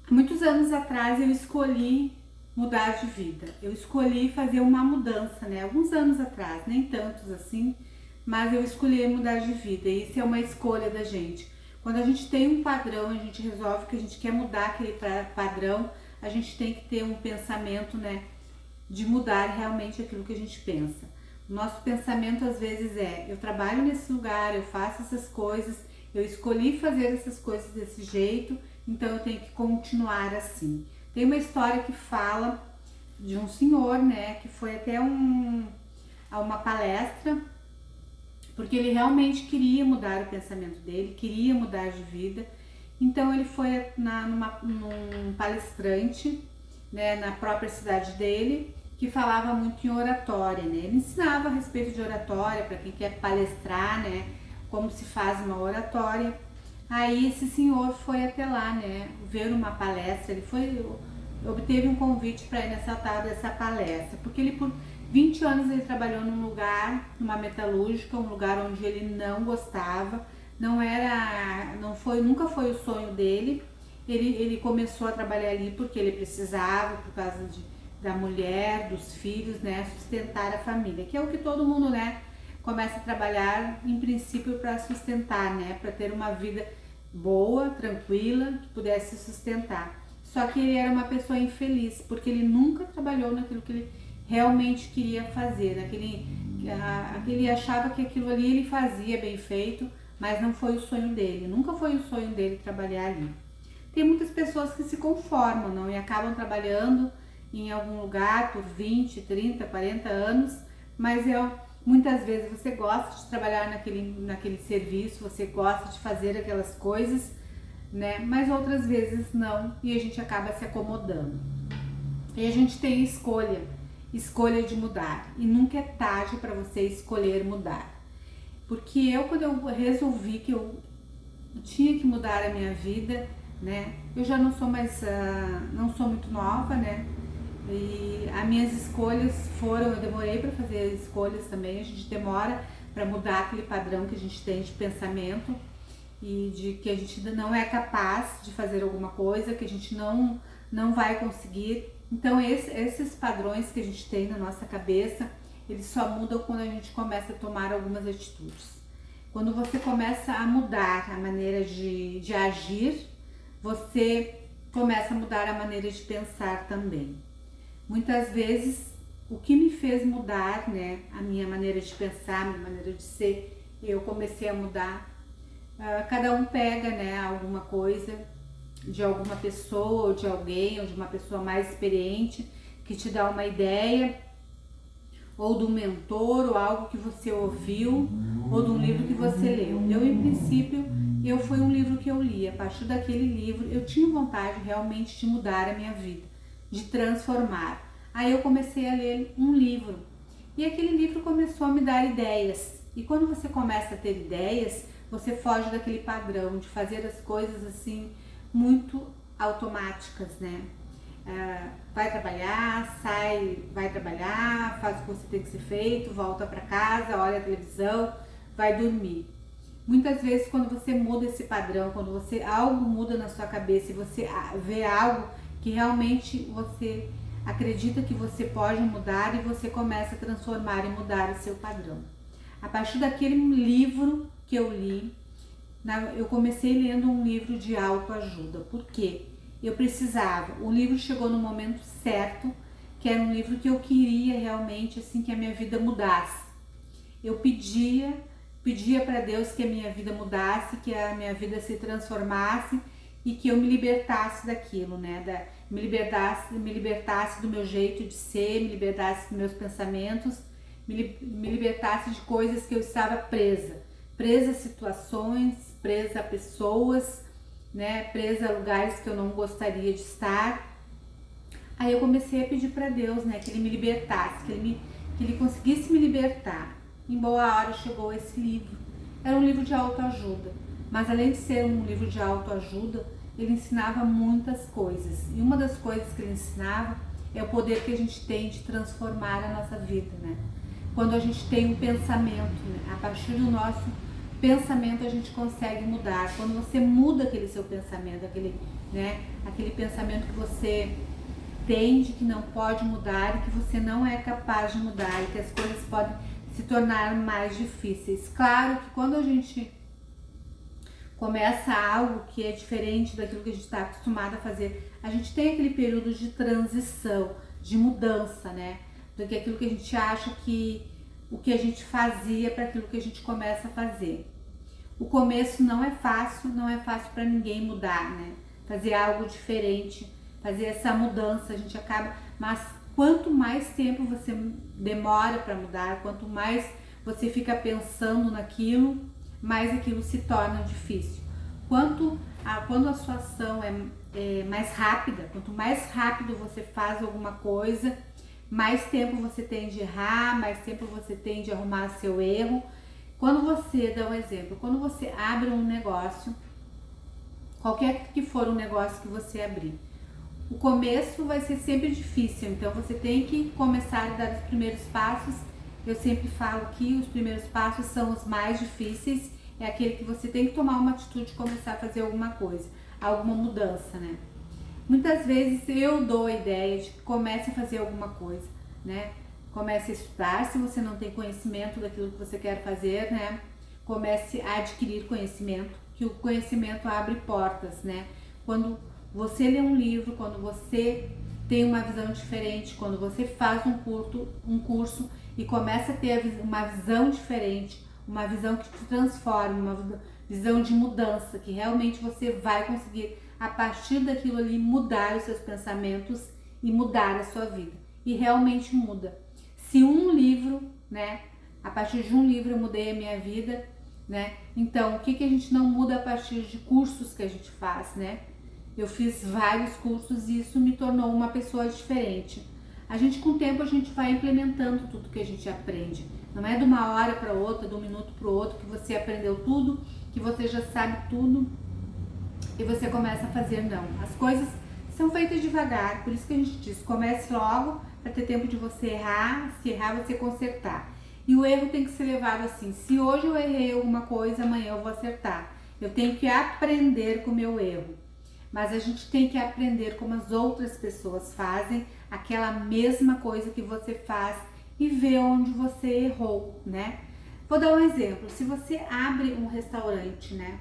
Muitos anos atrás eu escolhi mudar de vida. Eu escolhi fazer uma mudança, né? Alguns anos atrás, nem tantos assim, mas eu escolhi mudar de vida. E isso é uma escolha da gente. Quando a gente tem um padrão, a gente resolve que a gente quer mudar aquele padrão, a gente tem que ter um pensamento, né, de mudar realmente aquilo que a gente pensa. O nosso pensamento às vezes é: eu trabalho nesse lugar, eu faço essas coisas, eu escolhi fazer essas coisas desse jeito, então eu tenho que continuar assim. Tem uma história que fala de um senhor, né, que foi até a uma palestra, porque ele realmente queria mudar o pensamento dele, queria mudar de vida. Então ele foi num palestrante, né, na própria cidade dele, que falava muito em oratória, né? Ele ensinava a respeito de oratória para quem quer palestrar, né, como se faz uma oratória. Aí esse senhor foi até lá, né, ver uma palestra. Ele obteve um convite para ir nessa tal dessa palestra, porque ele por 20 anos ele trabalhou num lugar, numa metalúrgica, um lugar onde ele não gostava, nunca foi o sonho dele. Ele começou a trabalhar ali porque ele precisava, por causa da mulher, dos filhos, né, sustentar a família, que é o que todo mundo, né, começa a trabalhar em princípio para sustentar, né, para ter uma vida boa, tranquila, que pudesse sustentar. Só que ele era uma pessoa infeliz, porque ele nunca trabalhou naquilo que ele realmente queria fazer, ele achava que aquilo ali ele fazia bem feito, mas não foi o sonho dele, nunca foi o sonho dele trabalhar ali. Tem muitas pessoas que se conformam, não, e acabam trabalhando em algum lugar por 20, 30, 40 anos, mas muitas vezes você gosta de trabalhar naquele serviço, você gosta de fazer aquelas coisas, né? Mas outras vezes não, e a gente acaba se acomodando. E a gente tem escolha de mudar, e nunca é tarde para você escolher mudar. Porque quando eu resolvi que eu tinha que mudar a minha vida, né? Eu já não sou mais, não sou muito nova, né? E as minhas escolhas eu demorei para fazer escolhas também. A gente demora para mudar aquele padrão que a gente tem de pensamento e de que a gente não é capaz de fazer alguma coisa, que a gente não vai conseguir. Então esses padrões que a gente tem na nossa cabeça, eles só mudam quando a gente começa a tomar algumas atitudes. Quando você começa a mudar a maneira de agir, você começa a mudar a maneira de pensar também. Muitas vezes, o que me fez mudar, né, a minha maneira de pensar, a minha maneira de ser, eu comecei a mudar. Cada um pega, né, alguma coisa de alguma pessoa, ou de alguém, ou de uma pessoa mais experiente, que te dá uma ideia, ou do mentor, ou algo que você ouviu, ou de um livro que você leu. Em princípio, foi um livro que eu li. A partir daquele livro, eu tinha vontade realmente de mudar a minha vida, de transformar. Aí eu comecei a ler um livro, e aquele livro começou a me dar ideias. E quando você começa a ter ideias, você foge daquele padrão de fazer as coisas assim, muito automáticas, né? Vai trabalhar, sai, vai trabalhar, faz o que você tem que ser feito, volta para casa, olha a televisão, vai dormir. Muitas vezes quando você muda esse padrão, quando algo muda na sua cabeça e você vê algo que realmente você acredita que você pode mudar, e você começa a transformar e mudar o seu padrão. A partir daquele livro que eu li, eu comecei lendo um livro de autoajuda. Por quê? Eu precisava. O livro chegou no momento certo, que era um livro que eu queria realmente, assim, que a minha vida mudasse. Eu pedia para Deus que a minha vida mudasse, que a minha vida se transformasse e que eu me libertasse daquilo, né? Me libertasse do meu jeito de ser, me libertasse dos meus pensamentos, me libertasse de coisas que eu estava presa a situações, presa a pessoas, né? Presa a lugares que eu não gostaria de estar. Aí eu comecei a pedir para Deus, né, que Ele me libertasse, que Ele conseguisse me libertar. Em boa hora chegou esse livro. Era um livro de autoajuda, mas além de ser um livro de autoajuda, ele ensinava muitas coisas. E uma das coisas que ele ensinava é o poder que a gente tem de transformar a nossa vida, né? Quando a gente tem um pensamento, né, a partir pensamento a gente consegue mudar. Quando você muda aquele seu pensamento, aquele pensamento que você tem de que não pode mudar e que você não é capaz de mudar e que as coisas podem se tornar mais difíceis. Claro que quando a gente começa algo que é diferente daquilo que a gente está acostumado a fazer, a gente tem aquele período de transição, de mudança, né? Do que aquilo que a gente acha que o que a gente fazia para aquilo que a gente começa a fazer. O começo não é fácil para ninguém mudar, né? Fazer algo diferente, fazer essa mudança, a gente acaba, mas quanto mais tempo você demora para mudar, quanto mais você fica pensando naquilo, mais aquilo se torna difícil. Quando a sua ação é mais rápida, quanto mais rápido você faz alguma coisa, mais tempo você tem de errar, mais tempo você tem de arrumar seu erro. Quando você, dá um exemplo, quando você abre um negócio, qualquer que for o negócio que você abrir, o começo vai ser sempre difícil, então você tem que começar a dar os primeiros passos. Eu sempre falo que os primeiros passos são os mais difíceis, é aquele que você tem que tomar uma atitude e começar a fazer alguma coisa, alguma mudança, né? Muitas vezes eu dou a ideia de que comece a fazer alguma coisa, né? Comece a estudar, se você não tem conhecimento daquilo que você quer fazer, né? Comece a adquirir conhecimento, que o conhecimento abre portas, né? Quando você lê um livro, quando você tem uma visão diferente, quando você faz um curso e começa a ter uma visão diferente, uma visão que te transforma, uma visão de mudança, que realmente você vai conseguir, a partir daquilo ali, mudar os seus pensamentos e mudar a sua vida. E realmente muda. Se um livro, né, a partir de um livro eu mudei a minha vida, né, então o que a gente não muda a partir de cursos que a gente faz, né? Eu fiz vários cursos e isso me tornou uma pessoa diferente. A gente, com o tempo, a gente vai implementando tudo que a gente aprende. Não é de uma hora para outra, de um minuto para o outro que você aprendeu tudo, que você já sabe tudo e você começa a fazer, não. As coisas são feitas devagar, por isso que a gente diz, comece logo para ter tempo de você errar, se errar você consertar. E o erro tem que ser levado assim, se hoje eu errei alguma coisa, amanhã eu vou acertar. Eu tenho que aprender com o meu erro. Mas a gente tem que aprender como as outras pessoas fazem aquela mesma coisa que você faz e ver onde você errou, né? Vou dar um exemplo. Se você abre um restaurante, né?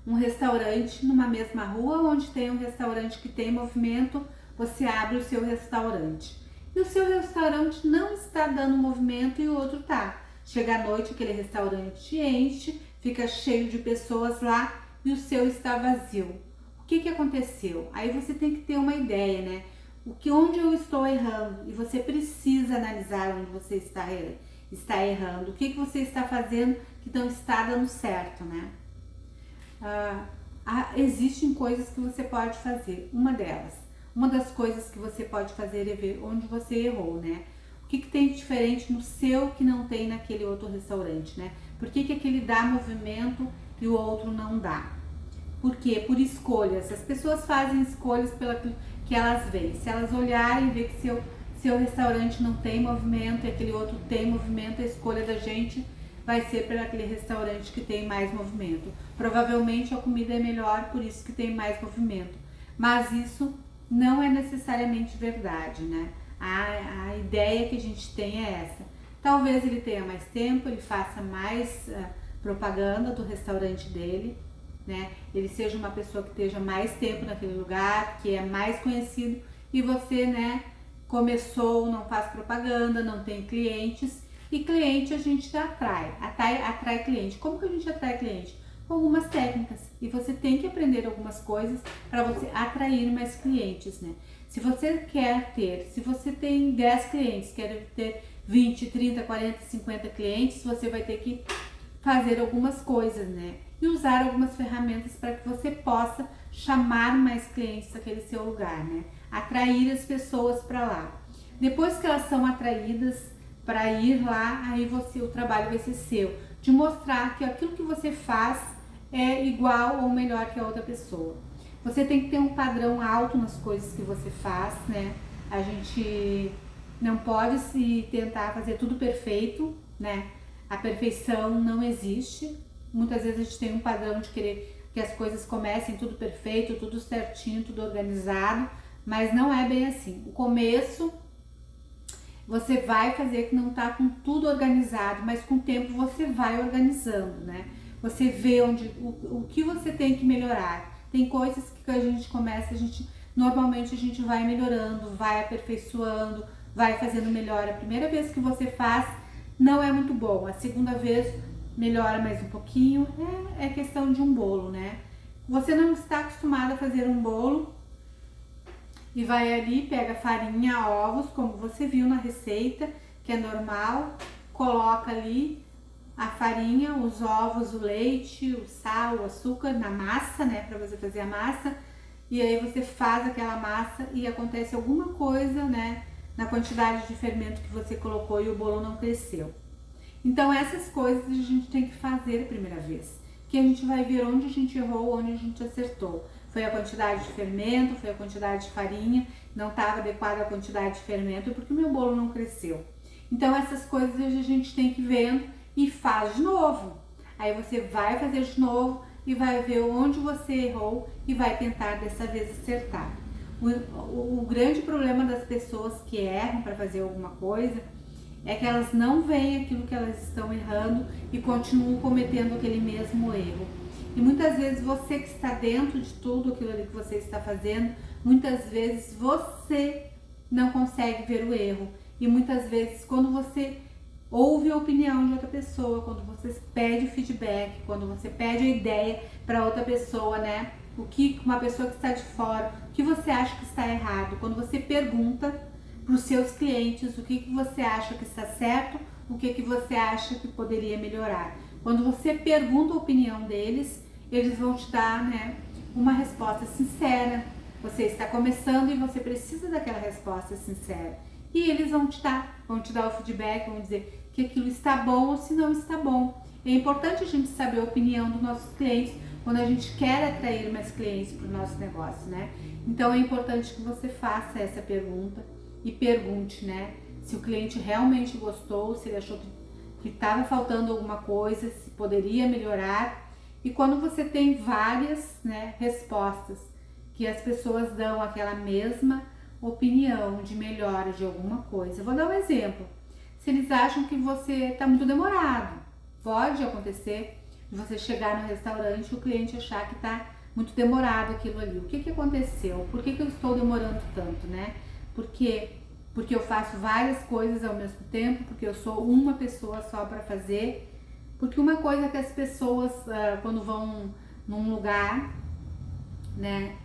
Um restaurante numa mesma rua onde tem um restaurante que tem movimento, você abre o seu restaurante. E o seu restaurante não está dando movimento e o outro tá. Chega à noite, aquele restaurante enche, fica cheio de pessoas lá e o seu está vazio. O que aconteceu? Aí você tem que ter uma ideia, né? Onde eu estou errando? E você precisa analisar onde você está errando. O que você está fazendo que não está dando certo, né? Existem coisas que você pode fazer. Uma das coisas que você pode fazer é ver onde você errou, né? O que tem de diferente no seu que não tem naquele outro restaurante, né? Por que aquele dá movimento e o outro não dá? Por quê? Por escolhas. As pessoas fazem escolhas pelo que elas veem. Se elas olharem e ver que seu restaurante não tem movimento e aquele outro tem movimento, a escolha da gente vai ser para aquele restaurante que tem mais movimento. Provavelmente a comida é melhor, por isso que tem mais movimento. Mas isso não é necessariamente verdade, né? A ideia que a gente tem é essa. Talvez ele tenha mais tempo, ele faça mais propaganda do restaurante dele, né? Ele seja uma pessoa que esteja mais tempo naquele lugar, que é mais conhecido, e você, né, começou, não faz propaganda, não tem clientes, e cliente a gente atrai cliente. Como que a gente atrai cliente? Com algumas técnicas, e você tem que aprender algumas coisas para você atrair mais clientes, né? Se você tem 10 clientes, quer ter 20, 30, 40, 50 clientes, você vai ter que fazer algumas coisas, né? E usar algumas ferramentas para que você possa chamar mais clientes naquele seu lugar, né? Atrair as pessoas para lá. Depois que elas são atraídas para ir lá, aí o trabalho vai ser seu, de mostrar que aquilo que você faz é igual ou melhor que a outra pessoa. Você tem que ter um padrão alto nas coisas que você faz, né? A gente não pode se tentar fazer tudo perfeito, né? A perfeição não existe. Muitas vezes a gente tem um padrão de querer que as coisas comecem tudo perfeito, tudo certinho, tudo organizado, mas não é bem assim. O começo você vai fazer que não tá com tudo organizado, mas com o tempo você vai organizando, né? Você vê o que você tem que melhorar. Tem coisas que a gente começa, normalmente a gente vai melhorando, vai aperfeiçoando, vai fazendo melhor. A primeira vez que você faz não é muito bom, a segunda vez melhora mais um pouquinho. É questão de um bolo, né? Você não está acostumado a fazer um bolo e vai ali, pega farinha, ovos, como você viu na receita, que é normal, coloca ali a farinha, os ovos, o leite, o sal, o açúcar na massa, né, para você fazer a massa. E aí você faz aquela massa e acontece alguma coisa, né, na quantidade de fermento que você colocou e o bolo não cresceu. Então essas coisas a gente tem que fazer a primeira vez, que a gente vai ver onde a gente errou, onde a gente acertou. Foi a quantidade de fermento, foi a quantidade de farinha, não estava adequada a quantidade de fermento porque o meu bolo não cresceu. Então essas coisas a gente tem que ir vendo e faz de novo. Aí você vai fazer de novo e vai ver onde você errou e vai tentar dessa vez acertar. O grande problema das pessoas que erram para fazer alguma coisa é que elas não veem aquilo que elas estão errando e continuam cometendo aquele mesmo erro. E muitas vezes você que está dentro de tudo aquilo ali que você está fazendo, muitas vezes você não consegue ver o erro. E muitas vezes quando você ouve a opinião de outra pessoa, quando você pede feedback, quando você pede a ideia para outra pessoa, né? O que uma pessoa que está de fora, o que você acha que está errado, quando você pergunta para os seus clientes o que você acha que está certo, o que você acha que poderia melhorar. Quando você pergunta a opinião deles, eles vão te dar, né, uma resposta sincera. Você está começando e você precisa daquela resposta sincera. E eles vão te dar o feedback, vão dizer que aquilo está bom ou se não está bom. É importante a gente saber a opinião dos nossos clientes quando a gente quer atrair mais clientes para o nosso negócio, né? Então é importante que você faça essa pergunta e pergunte, né, se o cliente realmente gostou, se ele achou que estava faltando alguma coisa, se poderia melhorar. E quando você tem várias, né, respostas que as pessoas dão aquela mesma opinião de melhora de alguma coisa. Eu vou dar um exemplo. Se eles acham que você está muito demorado, pode acontecer de você chegar no restaurante e o cliente achar que está muito demorado aquilo ali. O que aconteceu? Por que eu estou demorando tanto, né? Porque eu faço várias coisas ao mesmo tempo, porque eu sou uma pessoa só para fazer. Porque uma coisa que as pessoas, quando vão num lugar, né,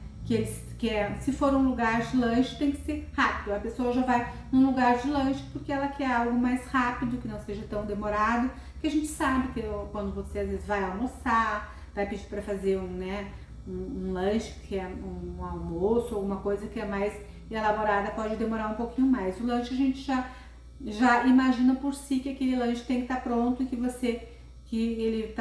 se for um lugar de lanche, tem que ser rápido. A pessoa já vai num lugar de lanche porque ela quer algo mais rápido, que não seja tão demorado. Porque a gente sabe que quando você às vezes vai almoçar, vai pedir para fazer um lanche, que é um almoço, alguma coisa que é mais elaborada, pode demorar um pouquinho mais. O lanche a gente já imagina por si que aquele lanche tem que estar pronto e que ele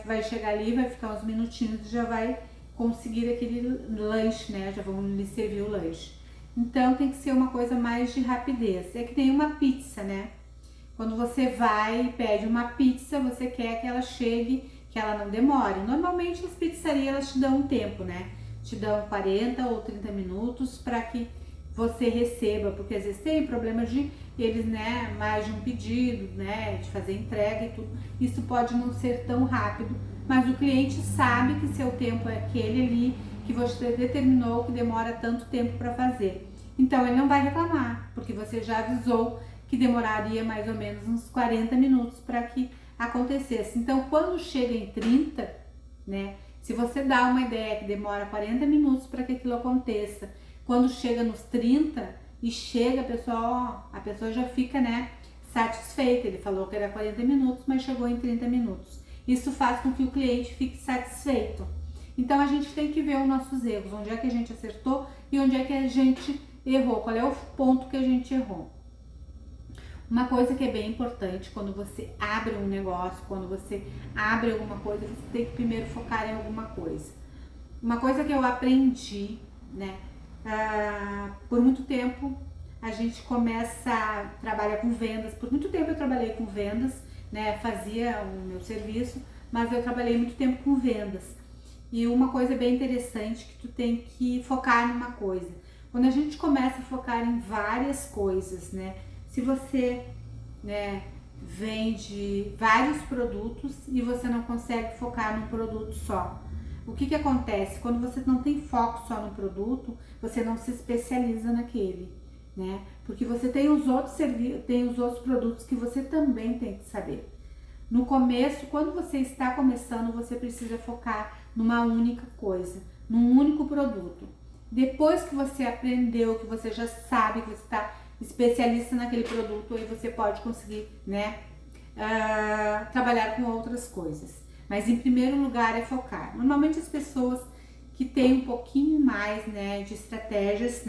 vai chegar ali, vai ficar uns minutinhos e já vai conseguir aquele lanche, né? Já vão lhe servir o lanche. Então tem que ser uma coisa mais de rapidez. É que nem uma pizza, né? Quando você vai e pede uma pizza, você quer que ela chegue, que ela não demore. Normalmente as pizzarias elas te dão um tempo, né? Te dão 40 ou 30 minutos para que você receba, porque às vezes tem problema de eles, né, mais de um pedido, né, de fazer entrega e tudo. Isso pode não ser tão rápido, mas o cliente sabe que seu tempo é aquele ali, que você determinou que demora tanto tempo para fazer. Então ele não vai reclamar, porque você já avisou que demoraria mais ou menos uns 40 minutos para que acontecesse. Então quando chega em 30, né, se você dá uma ideia que demora 40 minutos para que aquilo aconteça, quando chega nos 30 e chega, a pessoa já fica, né, satisfeita. Ele falou que era 40 minutos, mas chegou em 30 minutos. Isso faz com que o cliente fique satisfeito. Então a gente tem que ver os nossos erros, onde é que a gente acertou e onde é que a gente errou, qual é o ponto que a gente errou. Uma coisa que é bem importante quando você abre um negócio, quando você abre alguma coisa, você tem que primeiro focar em alguma coisa. Uma coisa que eu aprendi, né, por muito tempo a gente começa a trabalhar com vendas. Por muito tempo eu trabalhei com vendas, né, fazia o meu serviço, mas eu trabalhei muito tempo com vendas. E uma coisa bem interessante que tu tem que focar numa coisa. Quando a gente começa a focar em várias coisas, né? Se você, né, vende vários produtos e você não consegue focar num produto só. O que que acontece? Quando você não tem foco só no produto, você não se especializa naquele, né? Porque você tem os outros tem os outros produtos que você também tem que saber. No começo, quando você está começando, você precisa focar numa única coisa, num único produto. Depois que você aprendeu, que você já sabe, que você está especialista naquele produto, aí você pode conseguir, né, trabalhar com outras coisas. Mas em primeiro lugar é focar. Normalmente as pessoas que têm um pouquinho mais, né, de estratégias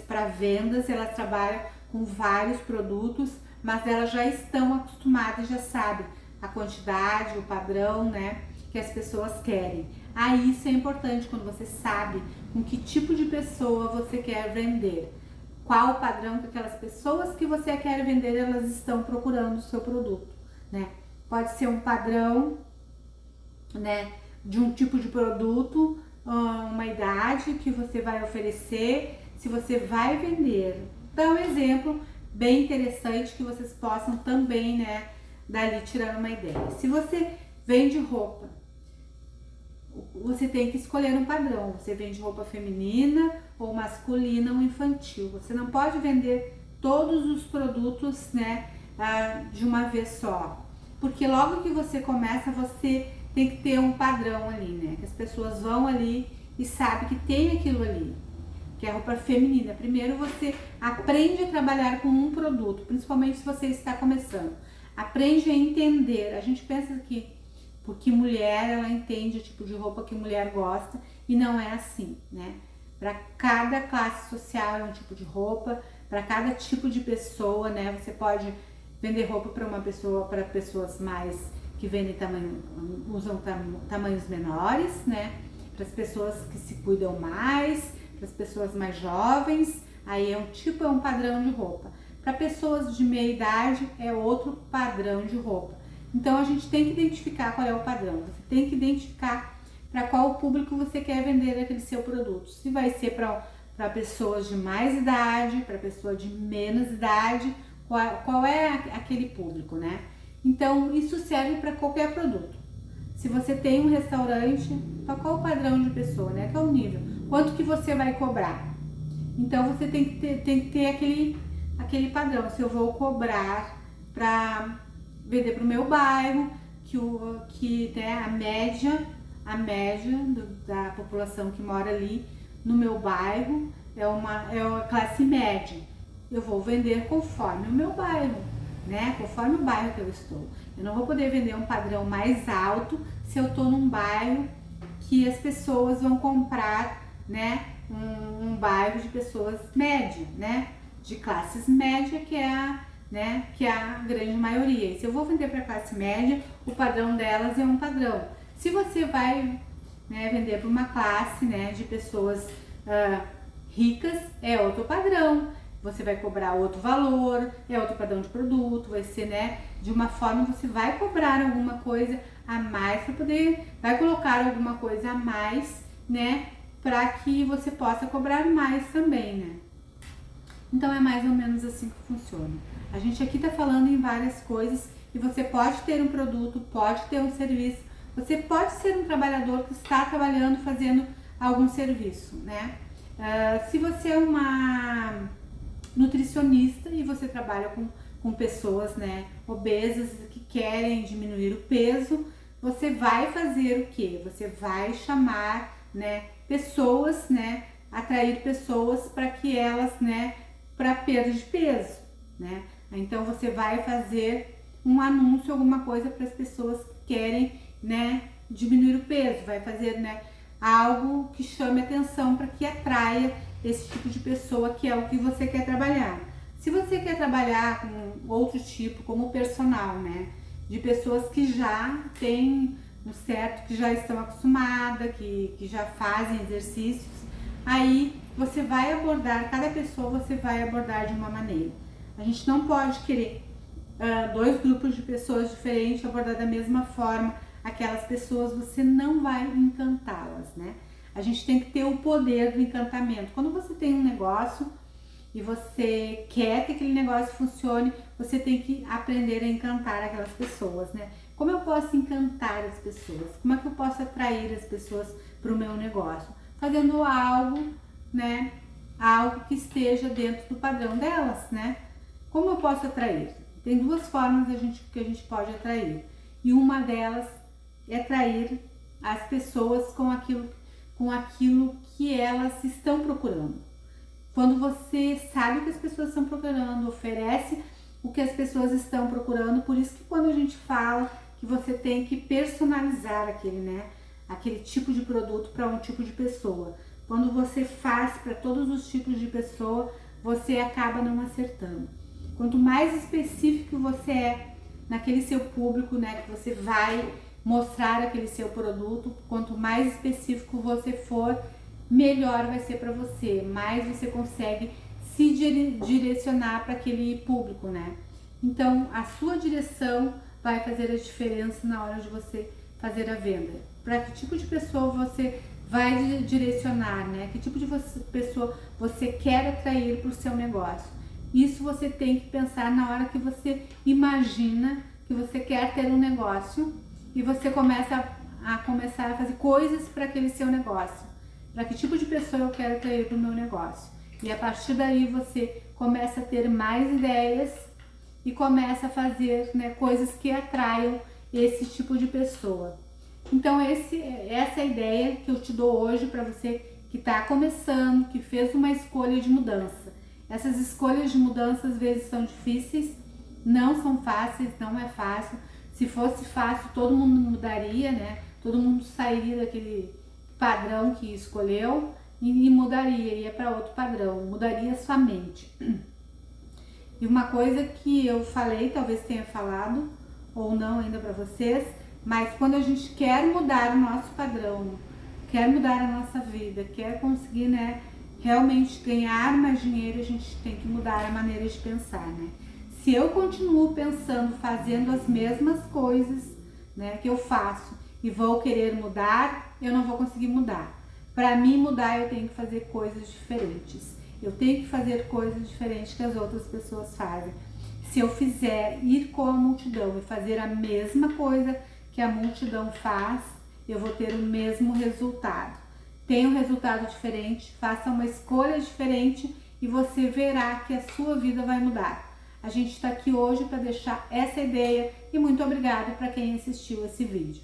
para vendas, elas trabalham com vários produtos, mas elas já estão acostumadas, já sabem a quantidade, o padrão, né, que as pessoas querem. Aí isso é importante quando você sabe com que tipo de pessoa você quer vender. Qual o padrão que aquelas pessoas que você quer vender, elas estão procurando o seu produto, né? Pode ser um padrão, né, de um tipo de produto, uma idade que você vai oferecer, se você vai vender. Então, um exemplo bem interessante que vocês possam também, né, dali tirar uma ideia. Se você vende roupa, você tem que escolher um padrão. Você vende roupa feminina ou masculina ou infantil. Você não pode vender todos os produtos, né, de uma vez só. Porque logo que você começa, você tem que ter um padrão ali, né? Que as pessoas vão ali e sabem que tem aquilo ali, que é a roupa feminina. Primeiro você aprende a trabalhar com um produto, principalmente se você está começando. Aprende a entender. A gente pensa que porque mulher, ela entende o tipo de roupa que mulher gosta e não é assim, né? Para cada classe social é um tipo de roupa, para cada tipo de pessoa, né? Você pode vender roupa para uma pessoa, para pessoas mais que vendem usam tamanhos menores, né? Para as pessoas que se cuidam mais, para as pessoas mais jovens, aí é um padrão de roupa. Para pessoas de meia idade é outro padrão de roupa. Então a gente tem que identificar qual é o padrão. Você tem que identificar para qual público você quer vender aquele seu produto. Se vai ser para pessoas de mais idade, para pessoa de menos idade, qual é aquele público, né? Então isso serve para qualquer produto. Se você tem um restaurante, para qual o padrão de pessoa, né? Qual o nível? Quanto que você vai cobrar? Então você tem que ter aquele padrão. Se eu vou cobrar para vender para o meu bairro, que né, a média da população que mora ali no meu bairro é uma classe média. Eu vou vender conforme o meu bairro, né? Conforme o bairro que eu estou. Eu não vou poder vender um padrão mais alto se eu estou num bairro que as pessoas vão comprar, né? Um bairro de pessoas médias, né? De classes médias, que é a grande maioria. E se eu vou vender para a classe média, o padrão delas é um padrão. Se você vai, né, vender para uma classe, né, de pessoas ricas, é outro padrão. Você vai cobrar outro valor, é outro padrão de produto, vai ser, né, de uma forma você vai cobrar alguma coisa a mais para poder, vai colocar alguma coisa a mais, né, para que você possa cobrar mais também, né. Então é mais ou menos assim que funciona. A gente aqui está falando em várias coisas e você pode ter um produto, pode ter um serviço, você pode ser um trabalhador que está trabalhando, fazendo algum serviço, né? Se você é uma nutricionista e você trabalha com pessoas, né, obesas que querem diminuir o peso, você vai fazer o quê? Você vai chamar, né, pessoas, né, atrair pessoas para que elas, né, para perda de peso, né? Então você vai fazer um anúncio, alguma coisa para as pessoas que querem, né, diminuir o peso, vai fazer, né, algo que chame atenção para que atraia esse tipo de pessoa, que é o que você quer trabalhar. Se você quer trabalhar com outro tipo, como personal, né, de pessoas que já têm um certo, que já estão acostumadas, que já fazem exercícios, aí você vai abordar, cada pessoa você vai abordar de uma maneira. A gente não pode querer dois grupos de pessoas diferentes, abordar da mesma forma aquelas pessoas, você não vai encantá-las, né? A gente tem que ter o poder do encantamento. Quando você tem um negócio e você quer que aquele negócio funcione, você tem que aprender a encantar aquelas pessoas, né? Como eu posso encantar as pessoas? Como é que eu posso atrair as pessoas para o meu negócio? Fazendo algo, né? Algo que esteja dentro do padrão delas, né? Como eu posso atrair? Tem duas formas que a gente pode atrair. E uma delas é atrair as pessoas com aquilo que elas estão procurando. Quando você sabe o que as pessoas estão procurando, oferece o que as pessoas estão procurando, por isso que quando a gente fala que você tem que personalizar aquele tipo de produto para um tipo de pessoa. Quando você faz para todos os tipos de pessoa, você acaba não acertando. Quanto mais específico você é naquele seu público, né, que você vai mostrar aquele seu produto, quanto mais específico você for, melhor vai ser para você, mais você consegue se direcionar para aquele público, né? Então, a sua direção vai fazer a diferença na hora de você fazer a venda. Para que tipo de pessoa você vai direcionar, né? Que tipo de pessoa você quer atrair para o seu negócio. Isso você tem que pensar na hora que você imagina que você quer ter um negócio e você começar a fazer coisas para aquele seu negócio. Para que tipo de pessoa eu quero atrair para o meu negócio. E a partir daí você começa a ter mais ideias e começa a fazer, né, coisas que atraiam esse tipo de pessoa. Então essa é a ideia que eu te dou hoje para você que está começando, que fez uma escolha de mudança. Essas escolhas de mudança às vezes são difíceis, não são fáceis, não é fácil. Se fosse fácil, todo mundo mudaria, né? Todo mundo sairia daquele padrão que escolheu e mudaria, ia para outro padrão, mudaria sua mente. E uma coisa que eu falei, talvez tenha falado ou não ainda para vocês, mas quando a gente quer mudar o nosso padrão, quer mudar a nossa vida, quer conseguir, né, realmente ganhar mais dinheiro, a gente tem que mudar a maneira de pensar, né? Se eu continuo pensando, fazendo as mesmas coisas, né, que eu faço e vou querer mudar, eu não vou conseguir mudar. Para mim mudar, eu tenho que fazer coisas diferentes. Eu tenho que fazer coisas diferentes que as outras pessoas fazem. Se eu fizer ir com a multidão e fazer a mesma coisa que a multidão faz, eu vou ter o mesmo resultado. Tenha um resultado diferente, faça uma escolha diferente e você verá que a sua vida vai mudar. A gente está aqui hoje para deixar essa ideia e muito obrigada para quem assistiu esse vídeo.